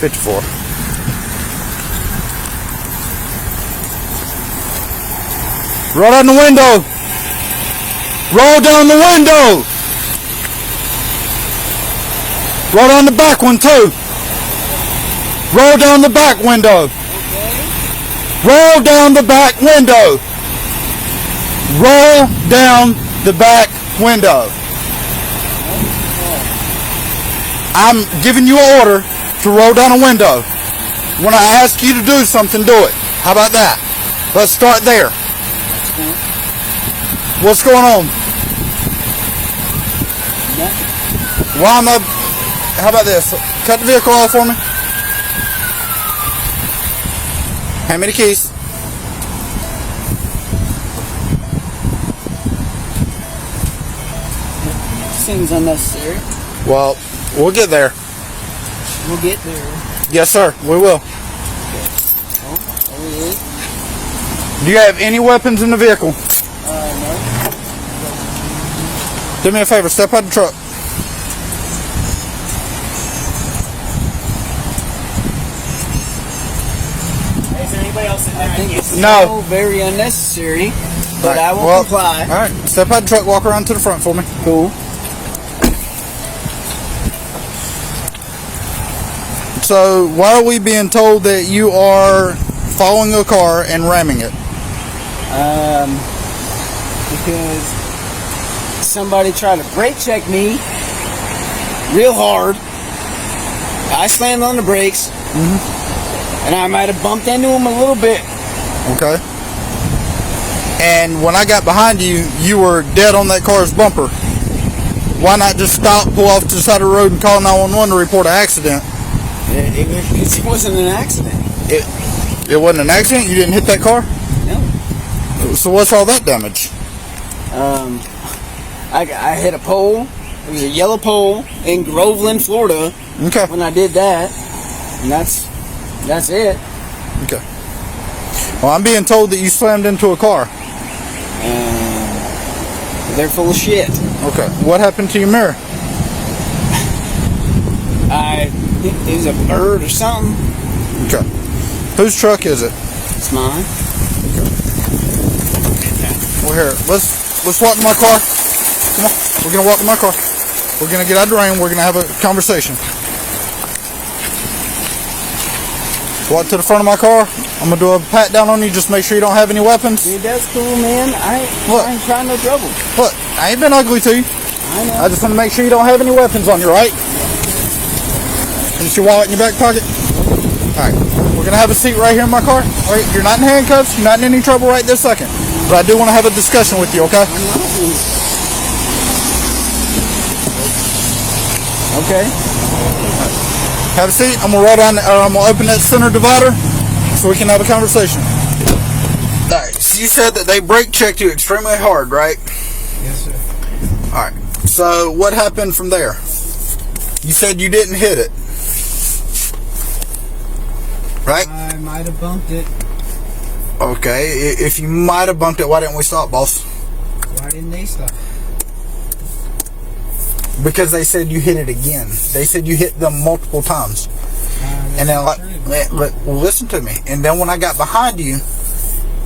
54. Roll down the window. Roll down the window. Roll down the back one too. Roll down the back window. Roll down the back window. Roll down the back window. I'm giving you an order to roll down a window. When I ask you to do something, do it. How about that? Let's start there. What's going on? Why am I... How about this? Cut the vehicle off for me. Hand me the keys. Seems unnecessary. Well, we'll get there. We'll get there. Yes, sir. We will. Oh, Do you have any weapons in the vehicle? no. Do me a favor. Step out of the truck. Is there anybody else in there? I think it's No. very unnecessary, but Right. I will Well, comply. All right. Step out of the truck. Walk around to the front for me. Cool. So, why are we being told that you are following a car and ramming it? Because somebody tried to brake check me real hard. I slammed on the brakes, and I might have bumped into him a little bit. Okay. And when I got behind you, you were dead on that car's bumper. Why not just stop, pull off to the side of the road, and call 911 to report an accident? It wasn't an accident. It wasn't an accident? You didn't hit that car? No. So what's all that damage? I hit a pole. It was a yellow pole in Groveland, Florida. Okay. When I did that, and that's it. Okay. Well, I'm being told that you slammed into a car. They're full of shit. Okay. What happened to your mirror? It was a bird or something. Okay. Whose truck is it? It's mine. Well, here, let's walk to my car. Come on, we're gonna walk to my car. We're gonna get out of the rain. We're gonna have a conversation. Walk to the front of my car. I'm gonna do a pat down on you. Just make sure you don't have any weapons. Dude, that's cool, man. I ain't trying no trouble. Look, I ain't been ugly to you. I know. I just want to make sure you don't have any weapons on you, right? Is your wallet in your back pocket? Alright, we're gonna have a seat right here in my car. Alright, you're not in handcuffs, you're not in any trouble right this second. But I do want to have a discussion with you, okay? Okay. Have a seat. I'm gonna roll down, I'm gonna open that center divider so we can have a conversation. Alright, so you said that they brake checked you extremely hard, right? Yes, sir. Alright, so what happened from there? You said you didn't hit it. Right? I might have bumped it. Okay, if you might have bumped it, why didn't we stop, boss? Why didn't they stop? Because they said you hit it again. They said you hit them multiple times. And then, listen to me. And then when I got behind you,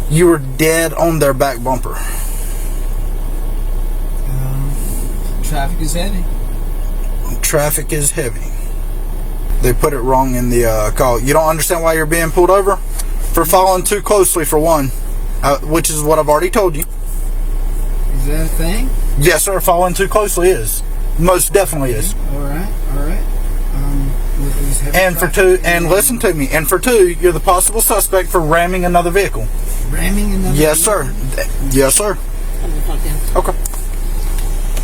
you were dead on their back bumper. Traffic is heavy. Traffic is heavy. They put it wrong in the call. You don't understand why you're being pulled over? For following too closely, for one. Which is what I've already told you. Is that a thing? Yes, sir. Following too closely is. Most definitely is. Alright. And for two, and listen to me, and for two, you're the possible suspect for ramming another vehicle. Ramming another Yes, vehicle? sir. Yes, sir. Okay.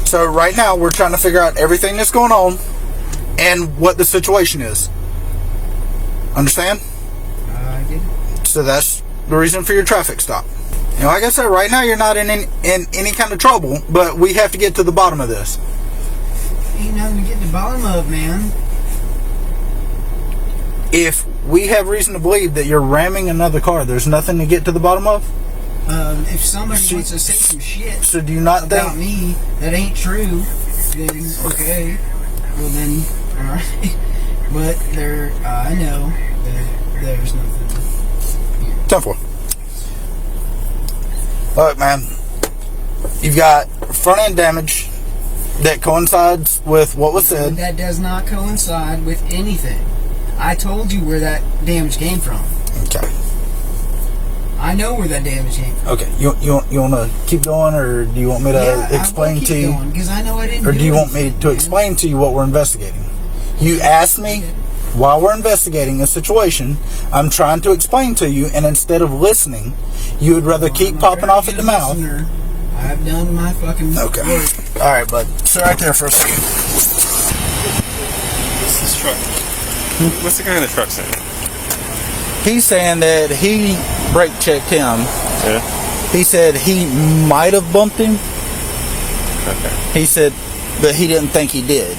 So right now, we're trying to figure out everything that's going on and what the situation is. Understand? I get it. So that's the reason for your traffic stop. And like I said, right now you're not in any kind of trouble, but we have to get to the bottom of this. Ain't nothing to get to the bottom of, man. If we have reason to believe that you're ramming another car, there's nothing to get to the bottom of? If somebody wants to say some shit So do you not about think... me that ain't true, then okay. Well then, alright. But I know that there's nothing. 10-4. Look, man, you've got front end damage that coincides with what was said. That does not coincide with anything. I told you where that damage came from. Okay. I know where that damage came from. Okay. You want to keep going, or do you want me to explain to you? Because I know I didn't. Or do you want me to explain to you what we're investigating? You asked me while we're investigating a situation. I'm trying to explain to you, and instead of listening, you would rather keep popping off at the mouth. I've done my fucking Okay. work. All right, bud. Sit right there for a second. What's this truck? What's the guy in the truck saying? He's saying that he brake checked him. Yeah. He said he might have bumped him. Okay. He said that he didn't think he did,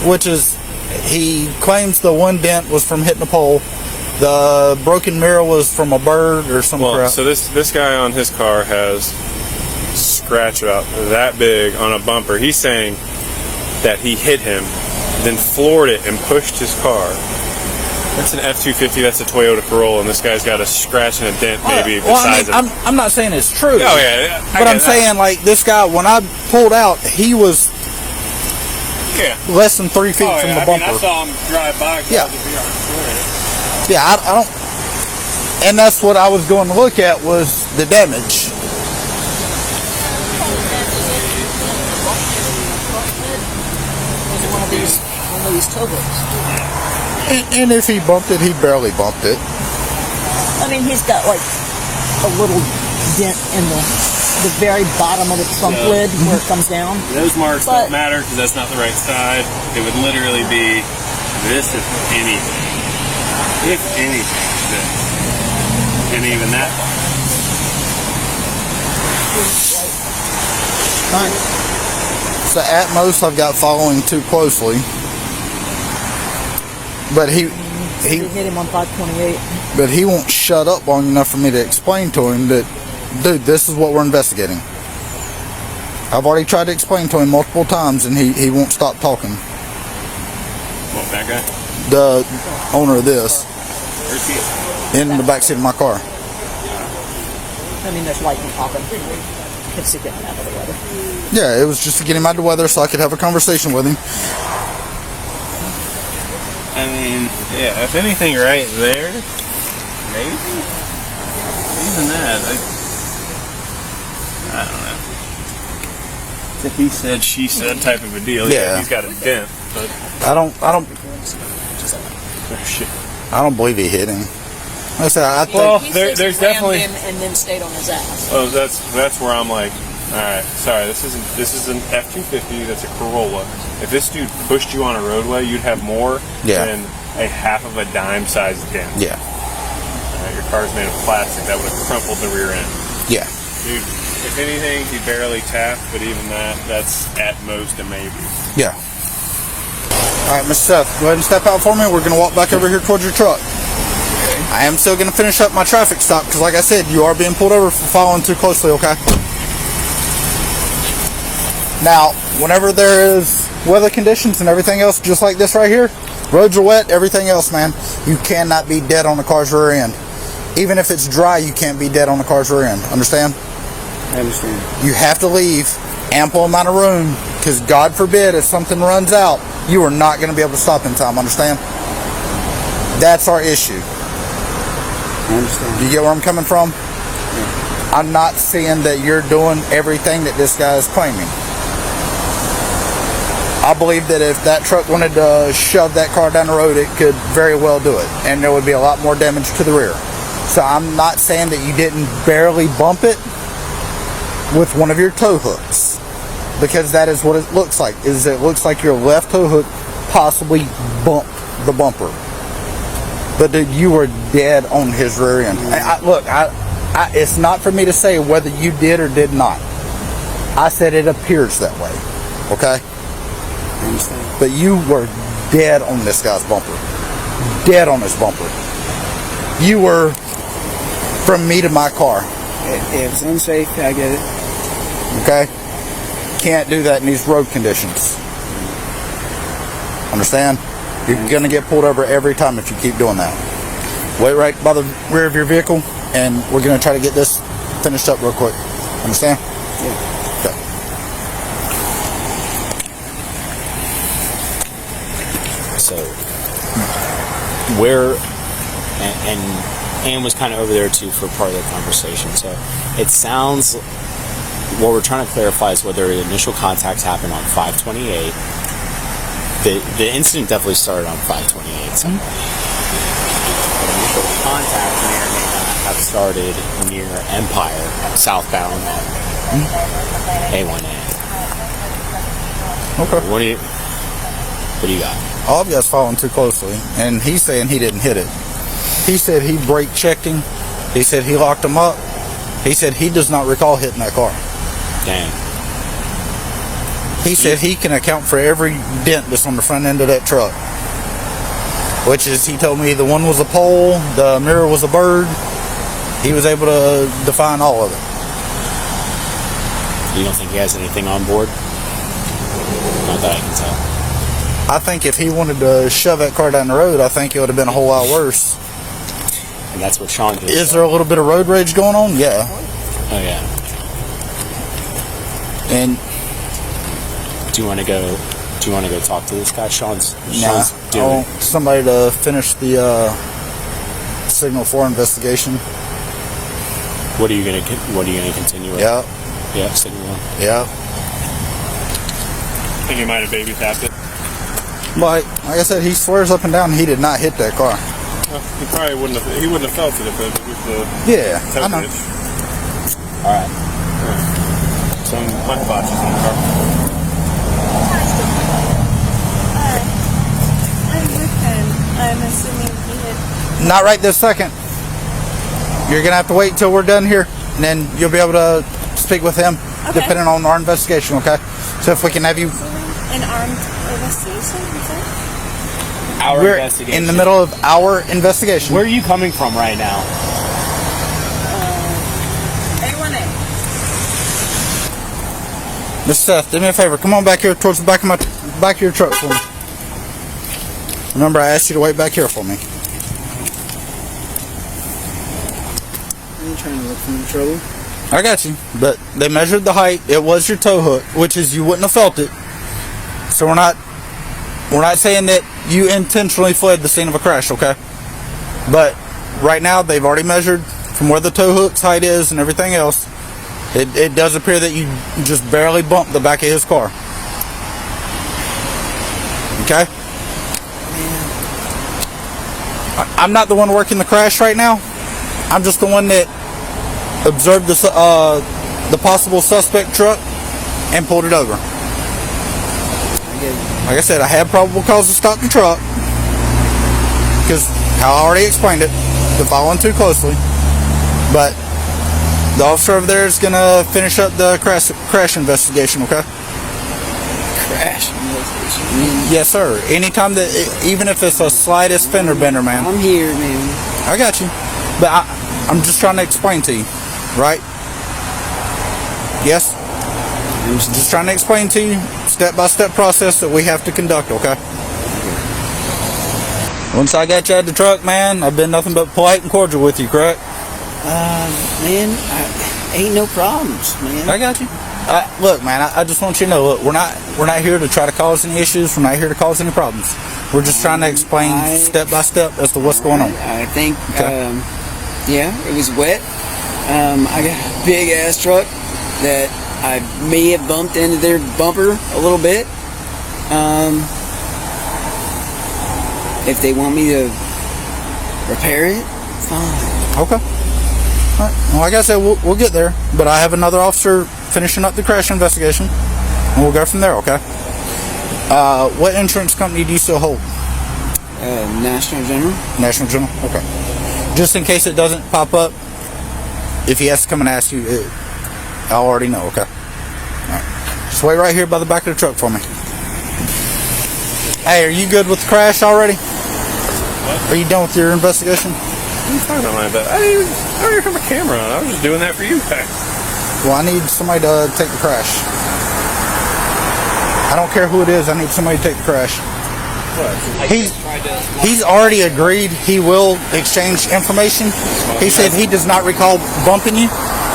which is, he claims the one dent was from hitting a pole. The broken mirror was from a bird or some crap. So this guy on his car has scratch about that big on a bumper. He's saying that he hit him, then floored it and pushed his car. That's an F-250. That's a Toyota Corolla, and this guy's got a scratch and a dent, maybe the size of. I'm not saying it's true. Oh yeah, but I'm saying, like, this guy, when I pulled out, he was less than 3 feet from the bumper. I saw him drive by. Yeah. Yeah, I don't. And that's what I was going to look at, was the damage. One of these towboats. And if he bumped it, he barely bumped it. I mean, he's got like a little dent in the very bottom of the trunk lid where it comes down. Those marks But- don't matter because that's not the right side. It would literally be this, if anything. If anything, this. And even that. Fine. So at most, I've got following too closely. But he hit him on 528. but he won't shut up long enough for me to explain to him that, dude, this is what we're investigating. I've already tried to explain to him multiple times, and he won't stop talking. What, that guy? The owner of this, Where's he? in the backseat of my car. I mean, there's lightning popping. It's to get him out of the weather. Yeah, it was just to get him out of the weather so I could have a conversation with him. I mean, yeah, if anything right there, maybe? Even that, I don't know. It's a he said, she said type of a deal. Yeah. He's got a dent, but... I don't Oh, shit. believe he hit him. Like I said, I think, Well, He says there's he rammed definitely- him and then stayed on his ass. Oh, that's where I'm like, all right, sorry, this is an F-250. That's a Corolla. If this dude pushed you on a roadway, you'd have more than a half of a dime sized dent. yeah, Your car's made of plastic. That would have crumpled the rear end. yeah. Dude, if anything, he barely tapped, but even that's at most a maybe. Yeah. All right, Mr. Seth, go ahead and step out for me. We're going to walk back over here towards your truck. I am still going to finish up my traffic stop because, like I said, you are being pulled over for following too closely, okay? Now, whenever there is weather conditions and everything else, just like this right here, roads are wet, everything else, man, you cannot be dead on the car's rear end. Even if it's dry, you can't be dead on the car's rear end. Understand? I understand. You have to leave ample amount of room because God forbid if something runs out, you are not going to be able to stop in time. Understand? That's our issue. I understand. You get where I'm coming from? Yeah. I'm not saying that you're doing everything that this guy is claiming. I believe that if that truck wanted to shove that car down the road, it could very well do it, and there would be a lot more damage to the rear. So I'm not saying that you didn't barely bump it with one of your tow hooks, because that is what it looks like. It looks like your left tow hook possibly bumped the bumper. But dude, you were dead on his rear end. Look, it's not for me to say whether you did or did not. I said it appears that way. Okay? I understand. But you were dead on this guy's bumper. Dead on his bumper. You were from me to my car. If it's unsafe, I get it. Okay? Can't do that in these road conditions. Understand? You're going to get pulled over every time if you keep doing that. Wait right by the rear of your vehicle, and we're going to try to get this finished up real quick. Understand? Yeah. Okay. So, where, and Ann was kind of over there too for part of the conversation. So, it sounds, what we're trying to clarify is whether the initial contacts happened on 528. The incident definitely started on 528. So. But initial contact may or may not have started near Empire, southbound on A1A. Okay. What do you got? All of you guys following too closely, and he's saying he didn't hit it. He said he brake checked him. He said he locked him up. He said he does not recall hitting that car. Dang. He said he can account for every dent that's on the front end of that truck. Which is, he told me the one was a pole, the mirror was a bird. He was able to define all of it. You don't think he has anything on board? Not that I can tell. I think if he wanted to shove that car down the road, I think it would have been a whole lot worse. And that's what Sean did. Is there a little bit of road rage going on? Yeah. Oh yeah. And Do you want to go talk to this guy? Sean's I doing want somebody to finish the Signal 4 investigation. What are you gonna continue with? Yeah. Yeah, Signal 1. Yeah. I think he might have baby tapped it. Like I said, he swears up and down he did not hit that car. He probably wouldn't have. He wouldn't have felt it if it was the Yeah, toe I know. hitch. Alright. Some punch botches in the car. I'm with him. I'm assuming he had. Not right this second. You're gonna have to wait until we're done here, and then you'll be able to speak with him, Okay. depending on our investigation. Okay. So if we can have you, An armed investigation, is that? Our we're investigation. in the middle of our investigation. Where are you coming from right now? A1A. Mr. Seth, do me a favor. Come on back here towards the back of your truck for me. Remember, I asked you to wait back here for me. I'm trying to look for any trouble. I got you, but they measured the height. It was your tow hook, which is you wouldn't have felt it. So we're not saying that you intentionally fled the scene of a crash, okay? But right now they've already measured from where the tow hook's height is and everything else. It does appear that you just barely bumped the back of his car. Okay? I'm not the one working the crash right now. I'm just the one that observed the possible suspect truck and pulled it over. Like I said, I had probable cause to stop the truck because I already explained it, to following too closely. But the officer over there is going to finish up the crash investigation, okay? Crash investigation. Yes, sir. Anytime that, even if it's the slightest fender bender, man. I'm here, man. I got you. But I'm just trying to explain to you, right? Yes? I'm just trying to explain to you step-by-step process that we have to conduct, okay? Once I got you out of the truck, man, I've been nothing but polite and cordial with you, correct? Man, ain't no problems, man. I got you. Look, man, I just want you to know, look, we're not here to try to cause any issues. We're not here to cause any problems. We're just trying to explain step-by-step as to what's going on. I think, Okay. yeah, it was wet. I got a big-ass truck that I may have bumped into their bumper a little bit. If they want me to repair it, fine. Okay. All right. Well, like I said, we'll get there. But I have another officer finishing up the crash investigation, and we'll go from there, okay? What insurance company do you still hold? National General. National General? Okay. Just in case it doesn't pop up, if he has to come and ask you, I already know, okay? All right. Just wait right here by the back of the truck for me. Hey, are you good with the crash already? What? Are you done with your investigation? What are you talking about, man? I didn't even have my camera on. I was just doing that for you guys. Well, I need somebody to take the crash. I don't care who it is. I need somebody to take the crash. He's already agreed he will exchange information. He said he does not recall bumping you.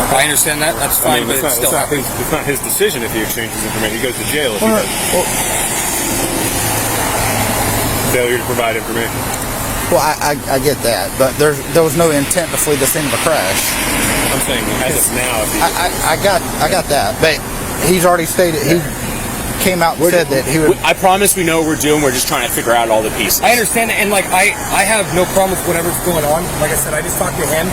I understand that. That's I fine, mean, but still. it's not his decision if he exchanges information. He goes to jail if he does. Failure to provide information. Well, I get that, but there was no intent to flee the scene of a crash. I'm saying as of now, if he I got that, but he's already stated he came out and said that he would. I promise we know what we're doing. We're just trying to figure out all the pieces. I understand that, and like I have no problem with whatever's going on. Like I said, I just talked to him.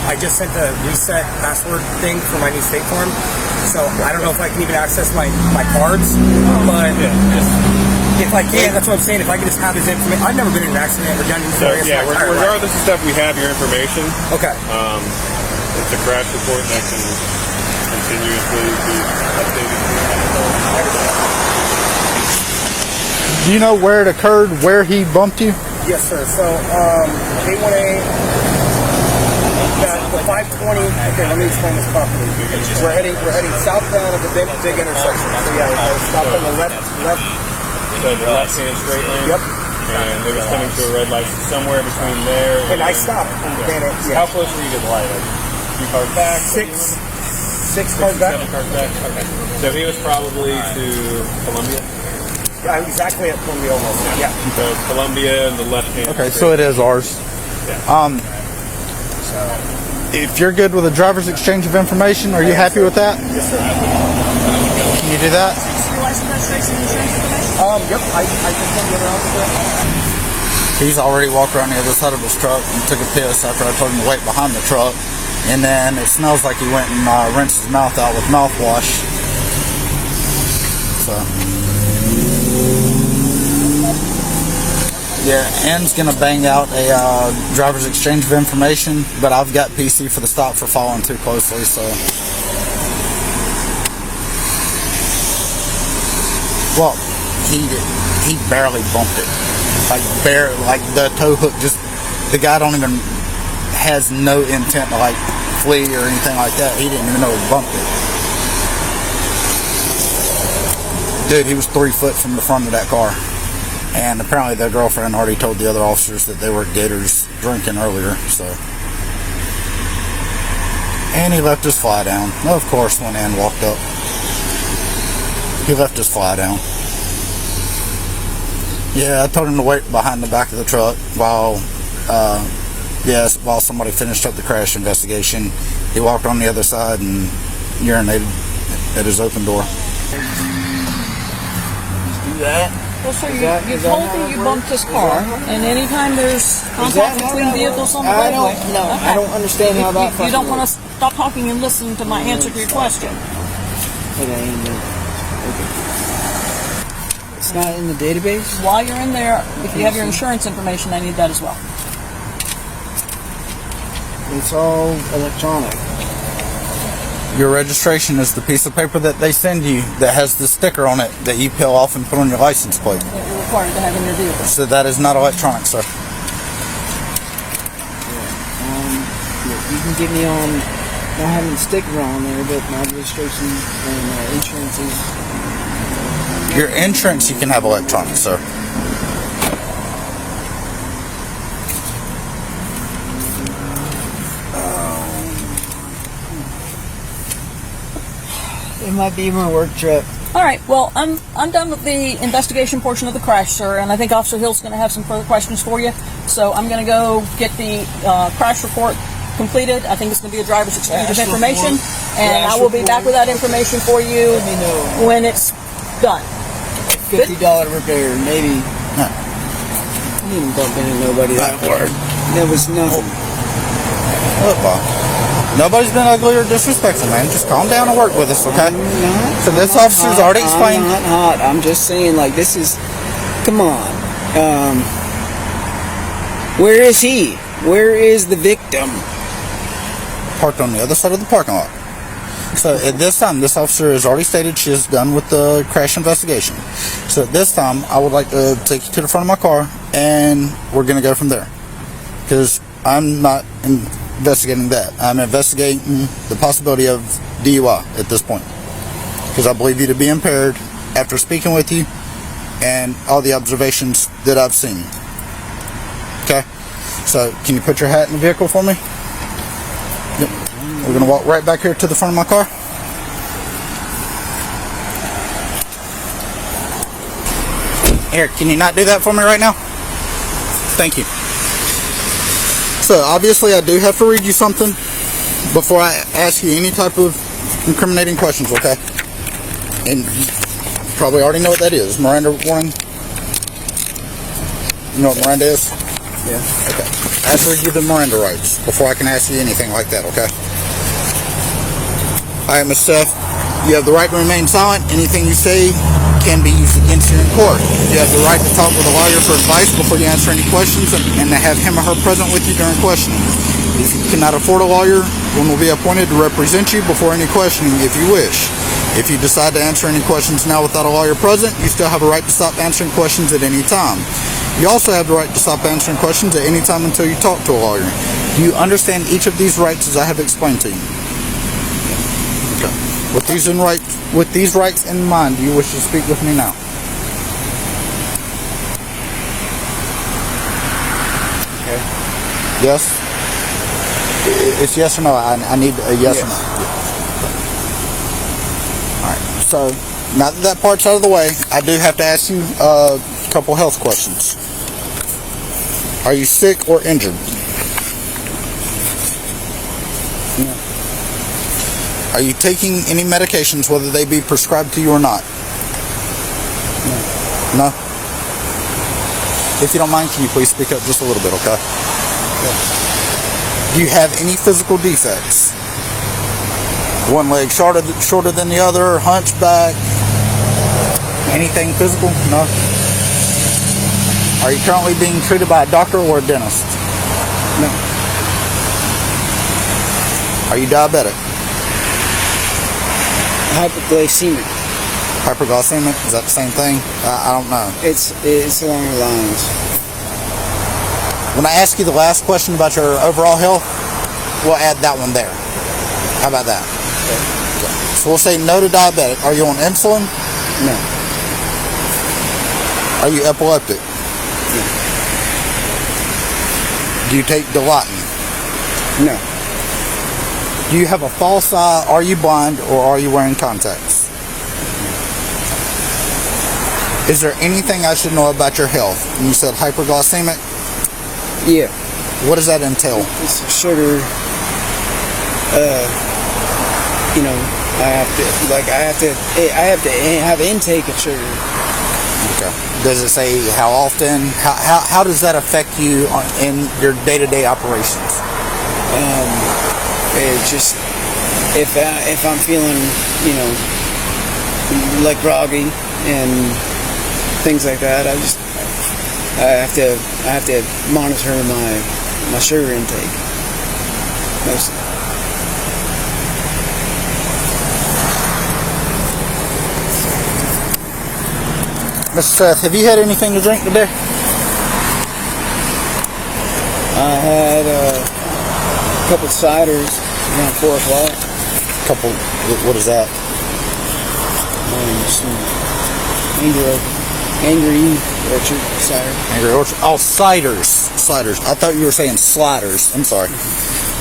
I just sent the reset password thing for my new State Farm, so I don't know if I can even access my cards. But if I can, that's what I'm saying. If I can just have his information, I've never been in an accident or done So anything. yeah, regardless of stuff, we have your information. Okay. It's a crash report that can continuously be updated. Do you know where it occurred? Where he bumped you? Yes, sir. So A1A, the 520. Okay, let me explain this properly. We're heading southbound of the big intersection. So yeah, we're stopped on the left. So the left-hand straight lane. Yep. And it was coming to a red light somewhere between there And I stopped. How close were you to the light? Like, a few cars back? Six cars back. 7 cars back? Okay. So he was probably to Columbia? Yeah, exactly at Columbia almost. Yeah. So Columbia and the left-hand Okay, straight so it is ours. Yeah. If you're good with a driver's exchange of information, are you happy with that? Yes, sir. Can you do that? Your license, registration, insurance information? Yep. I just want to get around to that. He's already walked around the other side of his truck and took a piss after I told him to wait behind the truck. And then it smells like he went and rinsed his mouth out with mouthwash. So. Yeah, Ann's going to bang out a driver's exchange of information, but I've got PC for the stop for following too closely, so. Well, he barely bumped it. Like the tow hook the guy don't even, has no intent to like flee or anything like that. He didn't even know he bumped it. Dude, he was 3 foot from the front of that car. And apparently their girlfriend already told the other officers that they were gators drinking earlier, so. And he left his fly down. Of course, when Ann walked up, he left his fly down. Yeah, I told him to wait behind the back of the truck while somebody finished up the crash investigation. He walked on the other side and urinated at his open door. Do that. Well, sir, you told me you bumped his car, and anytime there's contact between vehicles on the roadway. I don't understand how that. You don't want to stop talking and listen to my answer to your question. It's not in the database? While you're in there, if you have your insurance information, I need that as well. It's all electronic. Your registration is the piece of paper that they send you that has the sticker on it that you peel off and put on your license plate. That you're required to have in your vehicle. So that is not electronic, sir. You can get me on not having the sticker on there, but my registration and insurance is. Your insurance you can have electronic, sir. It might be my work trip. All right. Well, I'm done with the investigation portion of the crash, sir, and I think Officer Hill's going to have some further questions for you. So I'm going to go get the crash report completed. I think it's going to be a driver's exchange of information, and I will be back with that information for you Let me know. when it's done. $50 repair, maybe. I didn't bump into nobody that hard. There was nothing. Look, Bob. Nobody's been ugly or disrespectful, man. Just calm down and work with us, okay? So this officer's already explained. I'm not hot. I'm just saying, like, this is. Come on. Where is he? Where is the victim? Parked on the other side of the parking lot. So at this time, this officer has already stated she is done with the crash investigation. So at this time, I would like to take you to the front of my car, and we're going to go from there. Because I'm not investigating that. I'm investigating the possibility of DUI at this point. Because I believe you to be impaired. After speaking with you, and all the observations that I've seen. Okay? So, can you put your hat in the vehicle for me? Yep. We're going to walk right back here to the front of my car. Here, can you not do that for me right now? Thank you. So, obviously, I do have to read you something before I ask you any type of incriminating questions, okay? And you probably already know what that is. Miranda warning. You know what Miranda is? Yeah. Okay. I have to read you the Miranda rights before I can ask you anything like that, okay? Alright, Ms. Seth. You have the right to remain silent. Anything you say can be used against you in court. You have the right to talk with a lawyer for advice before you answer any questions and to have him or her present with you during questioning. If you cannot afford a lawyer, one will be appointed to represent you before any questioning if you wish. If you decide to answer any questions now without a lawyer present, you still have a right to stop answering questions at any time. You also have the right to stop answering questions at any time until you talk to a lawyer. Do you understand each of these rights as I have explained to you? Okay. With these rights in mind, do you wish to speak with me now? Okay. Yes? It's yes or no. I need a yes or no. Alright, so now that part's out of the way, I do have to ask you a couple health questions. Are you sick or injured? No. Are you taking any medications, whether they be prescribed to you or not? No. No? If you don't mind, can you please speak up just a little bit, okay? Yeah. Do you have any physical defects? One leg shorter than the other, hunchback, anything physical? No? Are you currently being treated by a doctor or a dentist? No. Are you diabetic? Hypoglycemic. Hyperglycemic? Is that the same thing? I don't know. It's along the lines. When I ask you the last question about your overall health, we'll add that one there. How about that? Okay. So we'll say no to diabetic. Are you on insulin? No. Are you epileptic? No. Do you take Dilaudid? No. Do you have a false eye? Are you blind or are you wearing contacts? Is there anything I should know about your health? You said hyperglycemic. Yeah. What does that entail? It's sugar. I have to have intake of sugar. Okay. Does it say how often? How does that affect you in your day-to-day operations? It just if I'm feeling like groggy and things like that, I have to monitor my sugar intake mostly. Mr. Seth, have you had anything to drink today? I had a couple ciders around 4 o'clock. Couple. What is that? Some Angry Orchard cider. Angry Orchard. Oh, ciders. Ciders. I thought you were saying sliders. I'm sorry.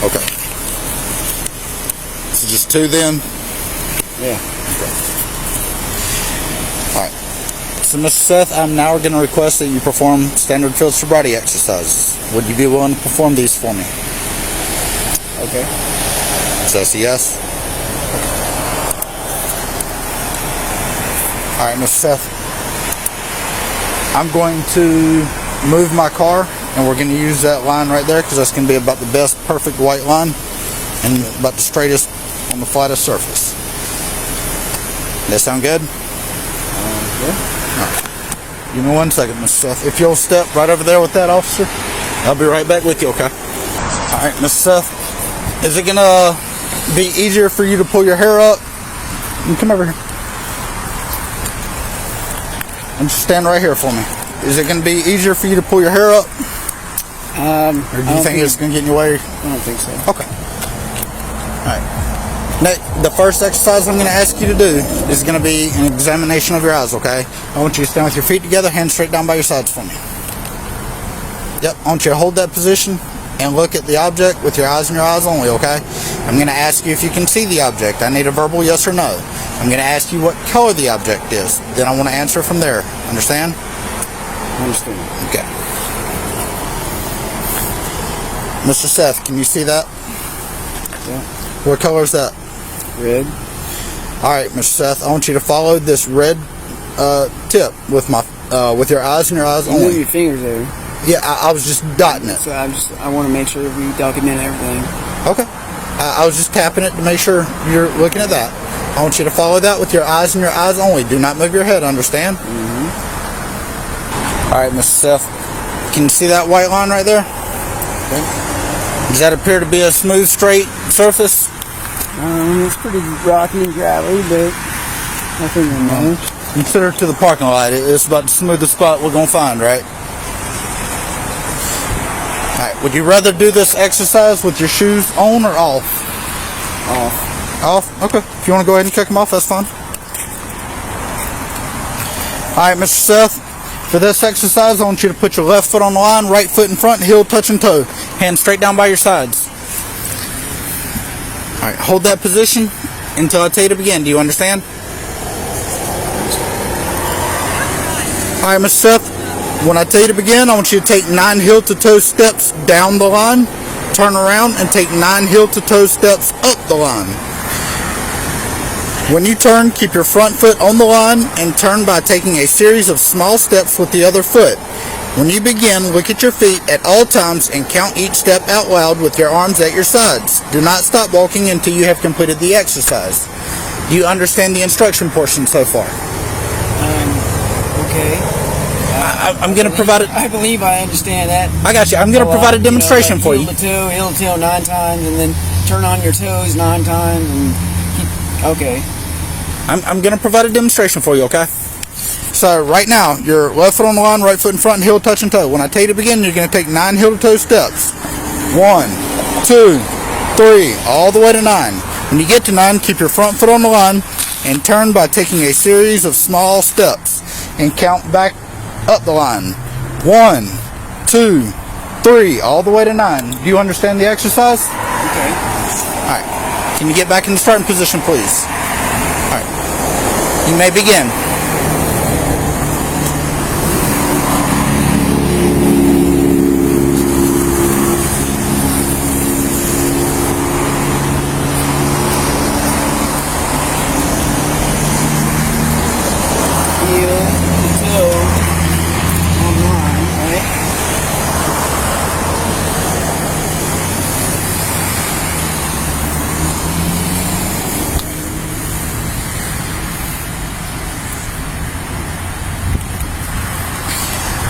Okay. So just 2 then? Yeah. Okay. Alright. So, Mr. Seth, I'm now going to request that you perform standard field sobriety exercises. Would you be willing to perform these for me? Okay. So that's a yes? Alright, Mr. Seth. I'm going to move my car, and we're going to use that line right there because that's going to be about the best perfect white line and about the straightest on the flattest surface. That sound good? Yeah. Right. Give me 1 second, Mr. Seth. If you'll step right over there with that officer, I'll be right back with you, okay? Alright, Mr. Seth, is it going to be easier for you to pull your hair up? You come over here. And just stand right here for me. Is it going to be easier for you to pull your hair up? Or do you think it's going to get in your way? I don't think so. Okay. Alright. The first exercise I'm going to ask you to do is going to be an examination of your eyes, okay? I want you to stand with your feet together, hands straight down by your sides for me. Yep, I want you to hold that position and look at the object with your eyes and your eyes only, okay? I'm going to ask you if you can see the object. I need a verbal yes or no. I'm going to ask you what color the object is. Then I want to answer from there. Understand? Understand. Okay. Mr. Seth, can you see that? Yeah. What color is that? Red. Alright, Mr. Seth, I want you to follow this red tip with with your eyes and your eyes You move only. your fingers there. Yeah, I was just dotting it. So I want to make sure we document everything. Okay. I was just tapping it to make sure you're looking at that. I want you to follow that with your eyes and your eyes only. Do not move your head, understand? Mm-hmm. Alright, Mr. Seth, can you see that white line right there? Okay. Does that appear to be a smooth, straight surface? It's pretty rocky and gravelly, but nothing to know. Consider it to the parking lot. It's about the smoothest spot we're going to find, right? Alright, would you rather do this exercise with your shoes on or off? Off. Off? Okay. If you want to go ahead and check them off, that's fine. Alright, Mr. Seth, for this exercise, I want you to put your left foot on the line, right foot in front, heel touching toe. Hands straight down by your sides. Alright, hold that position until I tell you to begin. Do you understand? Alright, Mr. Seth, when I tell you to begin, I want you to take 9 heel to toe steps down the line, turn around, and take 9 heel to toe steps up the line. When you turn, keep your front foot on the line and turn by taking a series of small steps with the other foot. When you begin, look at your feet at all times and count each step out loud with your arms at your sides. Do not stop walking until you have completed the exercise. Do you understand the instruction portion so far? Okay. I'm going to provide it. I believe I understand that. I got you. I'm going to provide a demonstration for you. Heel to toe 9 times, and then turn on your toes 9 times, and keep. Okay. I'm going to provide a demonstration for you, okay? So right now, your left foot on the line, right foot in front, and heel touching toe. When I tell you to begin, you're going to take 9 heel to toe steps. 1, 2, 3, all the way to 9. When you get to 9, keep your front foot on the line and turn by taking a series of small steps and count back up the line. 1, 2, 3, all the way to 9. Do you understand the exercise? Okay. Alright. Can you get back in the starting position, please? Alright. You may begin. Heel to toe on line, right?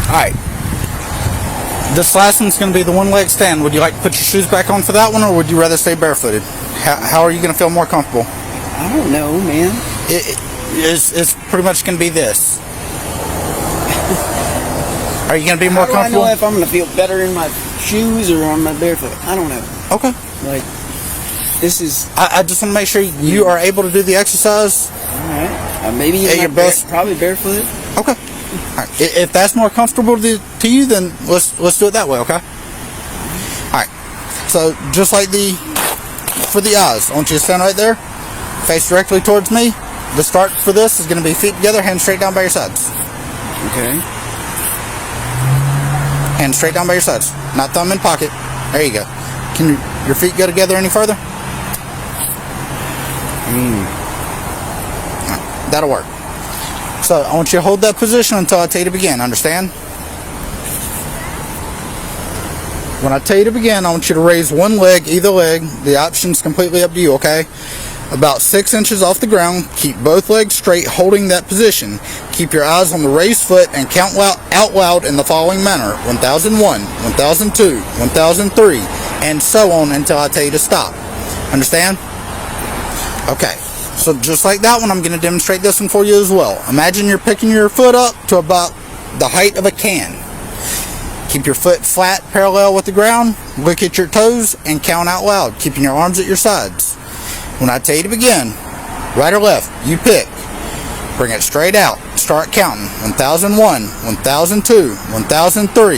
Alright. This last one's going to be the one leg stand. Would you like to put your shoes back on for that one, or would you rather stay barefooted? How are you going to feel more comfortable? I don't know, man. It's pretty much going to be this. Are you going to be more How do I comfortable? know if I'm going to feel better in my shoes or on my barefoot? I don't know. Okay. Like, this is I just want to make sure you are able to do the exercise. all right. Maybe At your best. probably barefoot. Okay. All right. If that's more comfortable to you, then let's do it that way. Okay. All right. So just like for the eyes, I want you to stand right there, face directly towards me. The start for this is going to be feet together, hands straight down by your sides. Okay. Hands straight down by your sides, not thumb in pocket. There you go. Can your feet go together any further? That'll work. So I want you to hold that position until I tell you to begin. Understand? When I tell you to begin, I want you to raise one leg, either leg. The option's completely up to you, okay? About 6 inches off the ground. Keep both legs straight, holding that position. Keep your eyes on the raised foot and count out loud in the following manner: 1001, 1002, 1003, and so on until I tell you to stop. Understand? Okay. So just like that one, I'm going to demonstrate this one for you as well. Imagine you're picking your foot up to about the height of a can. Keep your foot flat, parallel with the ground. Look at your toes and count out loud, keeping your arms at your sides. When I tell you to begin, right or left, you pick. Bring it straight out. Start counting. 1001, 1002, 1003.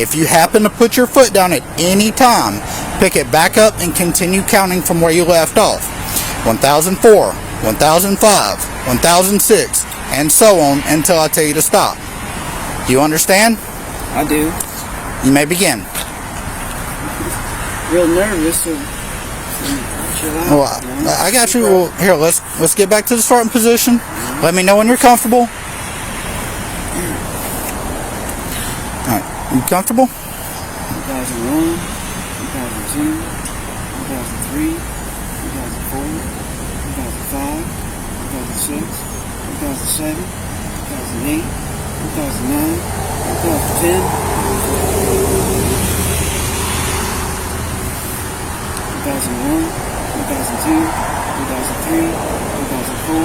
If you happen to put your foot down at any time, pick it back up and continue counting from where you left off. 1004, 1005, 1006, and so on until I tell you to stop. Do you understand? I do. You may begin. Real nervous. So chill out. Well, I got you. Well, here, let's get back to the starting position. Let me know when you're comfortable. All right, you comfortable? 2001, 2002, 2003, 2004, 2005, 2006, 2007, 2008, 2009, 2010, 2001, 2002, 2003, 2004,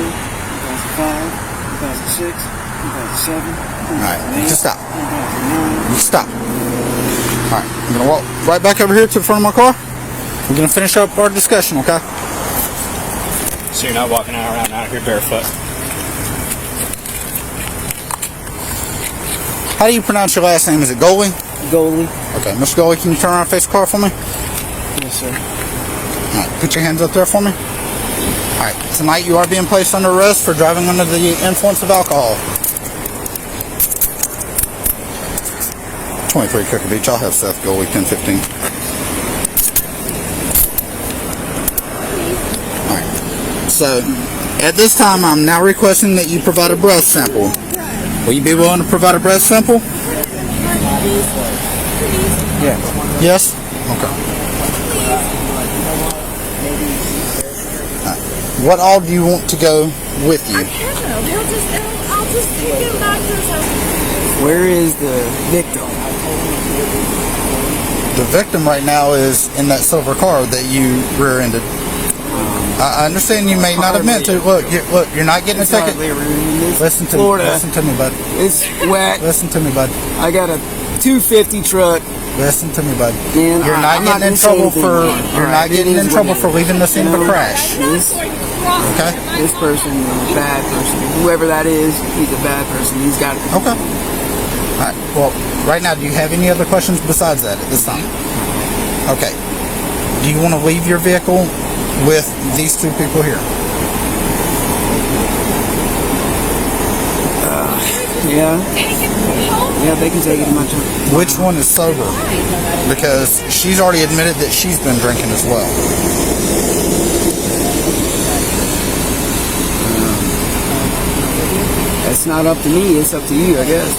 2005, 2006, 2007, 2008, just stop. 2009. You stop. All right, I'm gonna walk right back over here to the front of my car. We're gonna finish up our discussion, okay? So you're not walking around out here barefoot. How do you pronounce your last name? Is it Goalie? Goalie. Okay, Mr. Goalie, can you turn around and face the car for me? Yes, sir. All right, put your hands up there for me. All right, tonight you are being placed under arrest for driving under the influence of alcohol. 23 Cooker Beach. I'll have Seth Goalie 1015. All right. So, at this time, I'm now requesting that you provide a breath sample. Will you be willing to provide a breath sample? Yeah. Yes? Okay. What all do you want to go with you? I can't know. I'll just take him back to his house. Where is the victim? The victim right now is in that silver car that you rear-ended. I understand you may not have meant to. Look, you're not getting a ticket. Listen to Florida. me. Listen to me, bud. It's wet. Listen to me, bud. I got a 250 truck. Listen to me, bud. Man, You're not I'm not getting in gonna say trouble anything, for. man. You're Alright, not getting it in is trouble what for leaving the scene of a crash. This, Okay. this person is a bad person. Whoever that is, he's a bad person. He's got to be. Okay. All right. Well, right now, do you have any other questions besides that at this time? Okay. Do you want to leave your vehicle with these two people here? Yeah. Yeah, they can take it in my truck. Which one is sober? Because she's already admitted that she's been drinking as well. That's not up to me. It's up to you, I guess.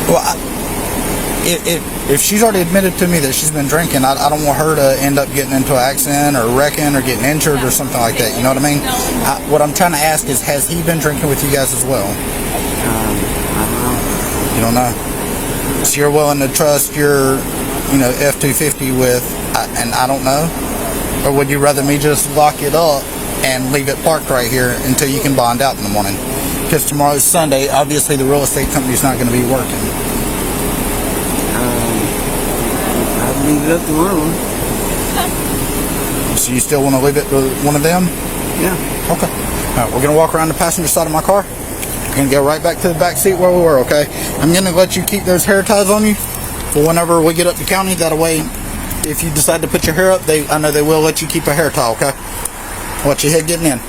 Well, if she's already admitted to me that she's been drinking, I don't want her to end up getting into an accident or wrecking or getting injured or something like that. You know what I mean? What I'm trying to ask is, has he been drinking with you guys as well? I don't know. You don't know? So you're willing to trust your, F-250 with, and I don't know? Or would you rather me just lock it up and leave it parked right here until you can bond out in the morning? Because tomorrow's Sunday, obviously the real estate company's not going to be working. I'd leave it up to one of them. So you still want to leave it to one of them? Yeah. Okay. All right, we're going to walk around the passenger side of my car. We're going to go right back to the back seat where we were, okay? I'm going to let you keep those hair ties on you for whenever we get up to county. That way, if you decide to put your hair up, I know they will let you keep a hair tie, okay? Watch your head getting in.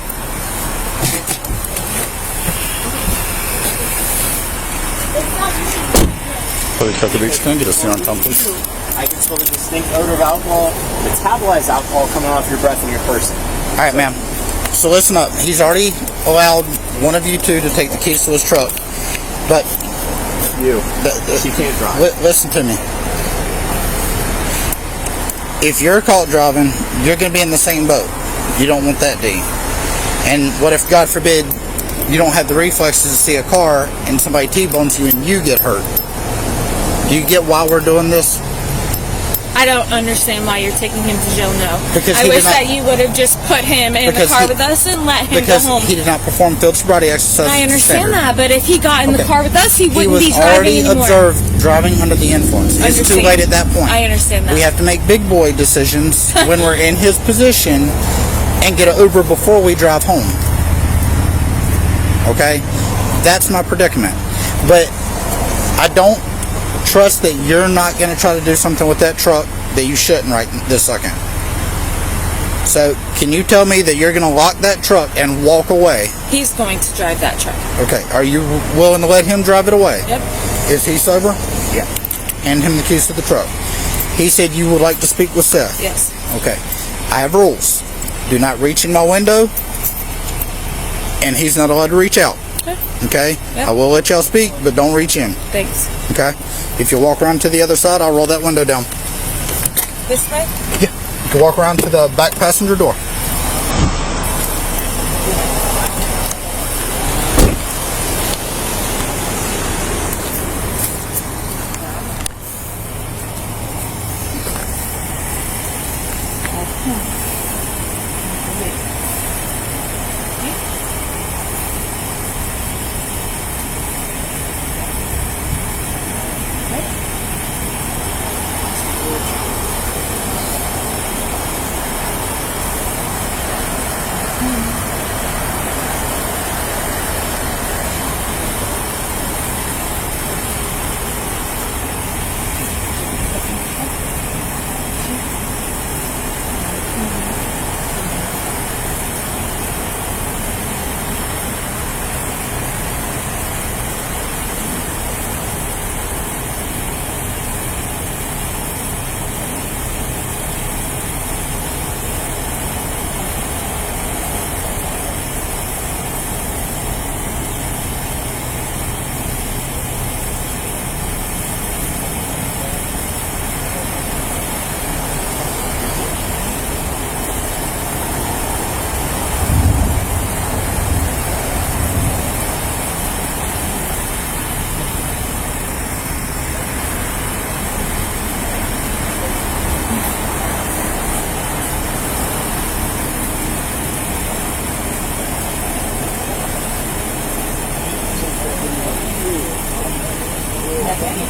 Can get us here on time, please? I can smell the distinct odor of alcohol, metabolized alcohol coming off your breath and your person. All right, ma'am. So listen up. He's already allowed one of you two to take the keys to his truck, but She can't drive. Listen to me. If you're caught driving, you're going to be in the same boat. You don't want that, do you? And what if, God forbid, you don't have the reflexes to see a car and somebody T-bones you and you get hurt? Do you get why we're doing this? I don't understand why you're taking him to jail now. Because I he wish did not- that you would have just put him in the Because car he- with us and let him go Because home. he did not perform field sobriety exercises. I to understand standard. that, but if he got in the Okay. car with us, he He wouldn't was be driving already anymore. observed driving under the influence. It's too Understand. late at that point. I understand that. We have to make big boy decisions when we're in his position and get an Uber before we drive home. Okay? That's my predicament. But I don't trust that you're not going to try to do something with that truck that you shouldn't right this second. So, can you tell me that you're going to lock that truck and walk away? He's going to drive that truck. Okay. Are you willing to let him drive it away? Yep. Is he sober? Yeah. Hand him the keys to the truck. He said you would like to speak with Seth. Yes. Okay. I have rules. Do not reach in my window, and he's not allowed to reach out. Okay? Yep. I will let y'all speak, but don't reach in. Thanks. Okay? If you walk around to the other side, I'll roll that window down. This way? Yeah. You can walk around to the back passenger door.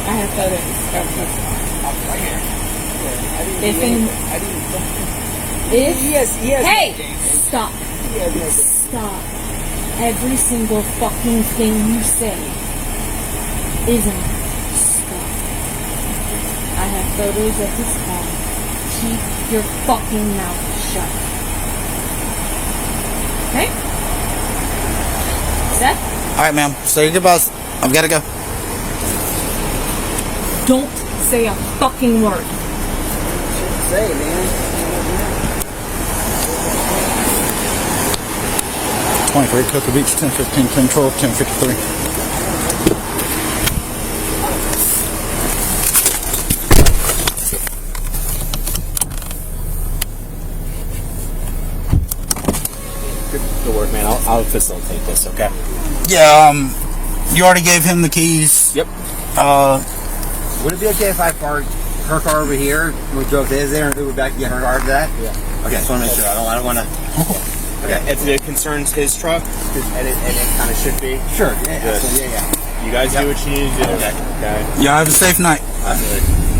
I have photos. Yes. Hey! Stop. Stop. Every single fucking thing you say isn't. Stop. I have photos of his car. Keep your fucking mouth shut. Okay? Seth? Alright, ma'am. Say your goodbyes. I've got to go. Don't say a fucking word. Say, man. 23 Cocoa Beach, 10:15, 10:12, 10:53. Good work, man. I'll facilitate this, okay? Yeah, you already gave him the keys. Yep. Would it be okay if I parked her car over here, we drove his there, and Uber back to get her car to that? Yeah. Okay, just want to make sure. I don't want to. Okay. If it concerns his truck, and it kind of should be. Sure. Yeah. Good. Absolutely, yeah. You guys do what you need to do. Okay. Y'all have a safe night. Absolutely.